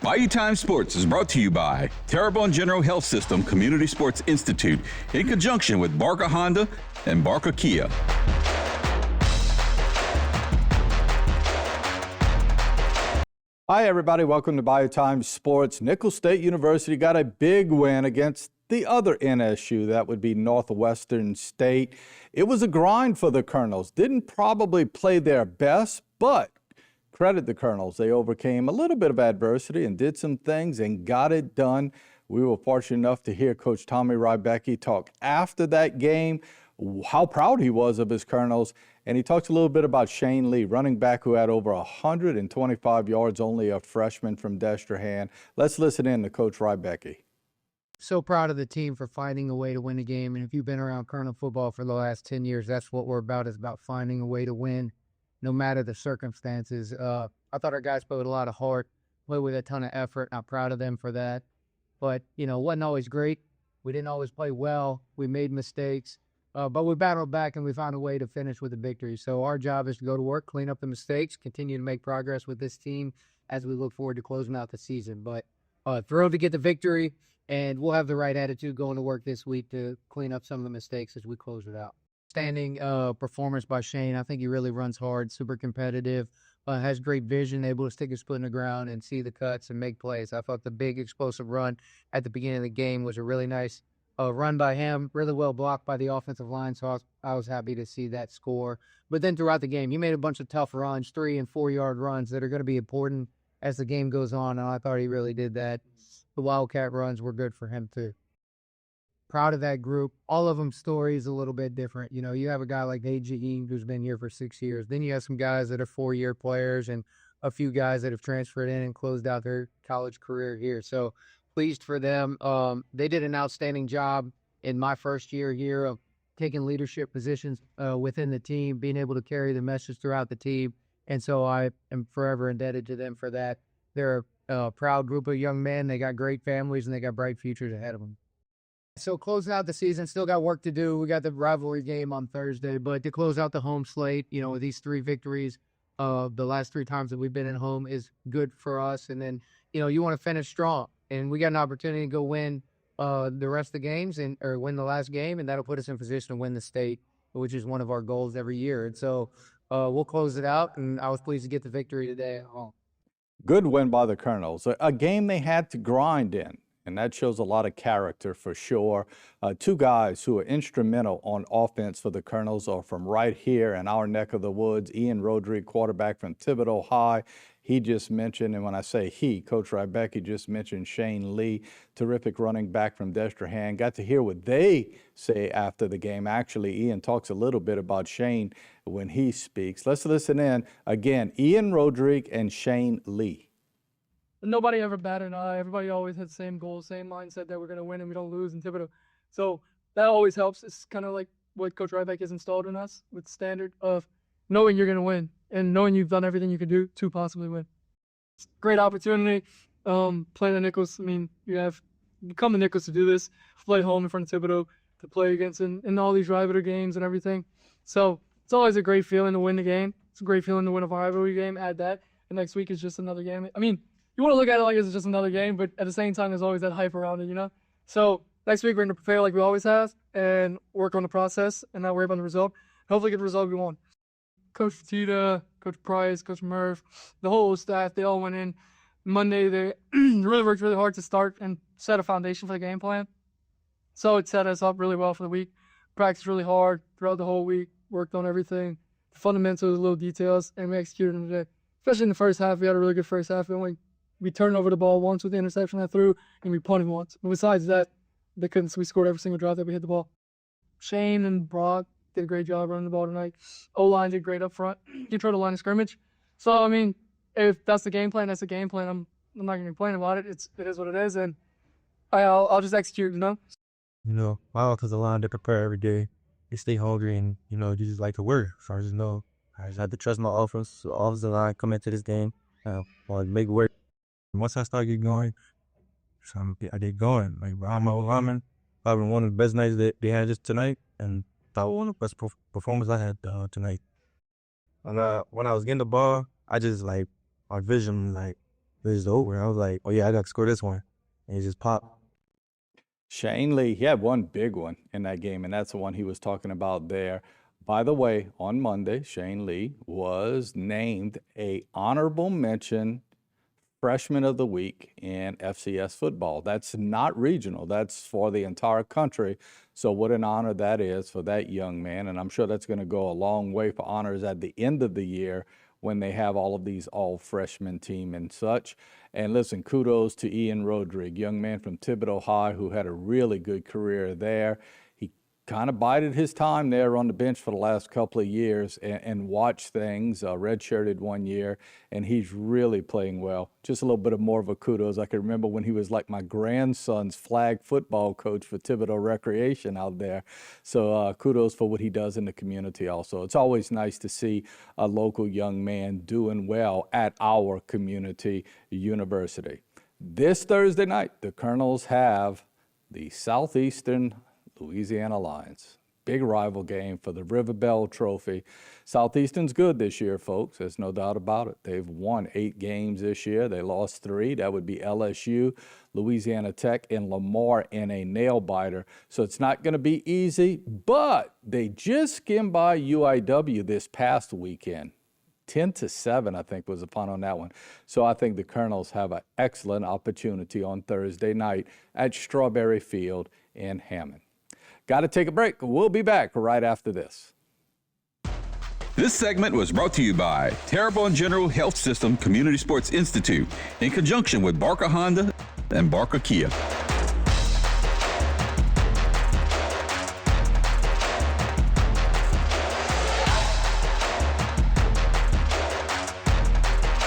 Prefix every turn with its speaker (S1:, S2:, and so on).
S1: Bayou Time Sports is brought to you by Terrebonne General Health System Community Sports Institute in conjunction with Barker Honda and Barker Kia.
S2: Hi, everybody. Welcome to Bayou Time Sports. Nicholl State University got a big win against the other NSU. That would be Northwestern State. It was a grind for the Colonels. Didn't probably play their best, but credit the Colonels. They overcame a little bit of adversity and did some things and got it done. We were fortunate enough to hear Coach Tommy Rybecki talk after that game, how proud he was of his Colonels. And he talked a little bit about Shane Lee, running back who had over 125 yards, only a freshman from Destrehan. Let's listen in to Coach Rybecki.
S3: So proud of the team for finding a way to win a game. And if you've been around Colonel football for the last 10 years, that's what we're about, is about finding a way to win, no matter the circumstances. I thought our guys played with a lot of heart, played with a ton of effort. I'm proud of them for that. But, it wasn't always great. We didn't always play well. We made mistakes. But we battled back and we found a way to finish with a victory. So our job is to go to work, clean up the mistakes, continue to make progress with this team as we look forward to closing out the season. But thrilled to get the victory, and we'll have the right attitude going to work this week to clean up some of the mistakes as we close it out. Standing performance by Shane. I think he really runs hard, super competitive, has great vision, able to stick his foot in the ground and see the cuts and make plays. I thought the big explosive run at the beginning of the game was a really nice run by him, really well blocked by the offensive line, so I was happy to see that score. But then throughout the game, he made a bunch of tough runs, 3 and 4 yard runs that are going to be important as the game goes on, and I thought he really did that. The Wildcat runs were good for him too. Proud of that group. All of them stories a little bit different. You have a guy like AGE who's been here for 6 years. Then you have some guys that are 4-year players and a few guys that have transferred in and closed out their college career here. So pleased for them. They did an outstanding job in my first year here of taking leadership positions within the team, being able to carry the message throughout the team. And so I am forever indebted to them for that. They're a proud group of young men. They got great families and they got bright futures ahead of them. So closing out the season, still got work to do. We got the rivalry game on Thursday, but to close out the home slate, with these 3 victories, the last 3 times that we've been at home is good for us. And then, you want to finish strong. And we got an opportunity to go win the rest of the games or win the last game, and that'll put us in position to win the state, which is one of our goals every year. And so we'll close it out, and I was pleased to get the victory today at home.
S2: Good win by the Colonels. A game they had to grind in, and that shows a lot of character for sure. 2 guys who are instrumental on offense for the Colonels are from right here in our neck of the woods. Ian Roderick, quarterback from Thibodeau High. He just mentioned, and when I say he, Coach Rybecki just mentioned Shane Lee, terrific running back from Destrehan. Got to hear what they say after the game. Actually, Ian talks a little bit about Shane when he speaks. Let's listen in. Again, Ian Roderick and Shane Lee.
S4: Nobody ever batted an eye. Everybody always had the same goal, same mindset that we're going to win and we don't lose in Thibodeau. So that always helps. It's kind of like what Coach Rybecki has installed in us with the standard of knowing you're going to win and knowing you've done everything you can do to possibly win. It's a great opportunity playing the Nichols. I mean, you come to Nichols to do this, play home in front of Thibodeau, to play against in all these rivalry games and everything. So it's always a great feeling to win the game. It's a great feeling to win a rivalry game. Add that. And next week is just another game. I mean, you want to look at it like it's just another game, but at the same time, there's always that hype around it, So next week, we're going to prepare like we always have and work on the process and not worry about the result. Hopefully get the result we want. Coach Tita, Coach Price, Coach Murph, the whole staff, they all went in. Monday, they really worked really hard to start and set a foundation for the game plan. So it set us up really well for the week. Practiced really hard throughout the whole week, worked on everything, the fundamentals, little details, and we executed them today. Especially in the first half, we had a really good first half. We turned over the ball once with the interception I threw, and we punted once. But besides that, we scored every single drive that we hit the ball. Shane and Brock did a great job running the ball tonight. O-line did great up front. Controlled the line of scrimmage. So, I mean, if that's the game plan, that's the game plan. I'm not going to complain about it. It is what it is, and I'll just execute,
S5: My offensive line, they prepare every day. They stay hungry, and, you just like to work. So I just had to trust my offense. The offensive line come into this game. Want to make it work. Once I start getting going, I get going. Like, I'm a lineman. Probably one of the best nights that they had just tonight, and probably one of the best performances I had tonight. And when I was getting the ball, I just, my vision, it was over. I was like, oh yeah, I got to score this one. And it just popped.
S2: Shane Lee, he had one big one in that game, and that's the one he was talking about there. By the way, on Monday, Shane Lee was named a honorable mention Freshman of the Week in FCS football. That's not regional. That's for the entire country. So what an honor that is for that young man. And I'm sure that's going to go a long way for honors at the end of the year when they have all of these all-freshman team and such. And listen, kudos to Ian Rodrigue, young man from Thibodeau High who had a really good career there. He kind of bided his time there on the bench for the last couple of years and watched things, redshirted 1 year, and he's really playing well. Just a little bit of more of a kudos. I can remember when he was like my grandson's flag football coach for Thibodeau Recreation out there. So kudos for what he does in the community also. It's always nice to see a local young man doing well at our community university. This Thursday night, the Colonels have the Southeastern Louisiana Lions. Big rival game for the River Bell Trophy. Southeastern's good this year, folks. There's no doubt about it. They've won 8 games this year. They lost 3. That would be LSU, Louisiana Tech, and Lamar in a nail-biter. So it's not going to be easy, but they just skimmed by UIW this past weekend. 10-7, I think, was the punt on that one. So I think the Colonels have an excellent opportunity on Thursday night at Strawberry Field in Hammond. Got to take a break. We'll be back right after this.
S1: This segment was brought to you by Terrebonne General Health System Community Sports Institute in conjunction with Barker Honda and Barker Kia.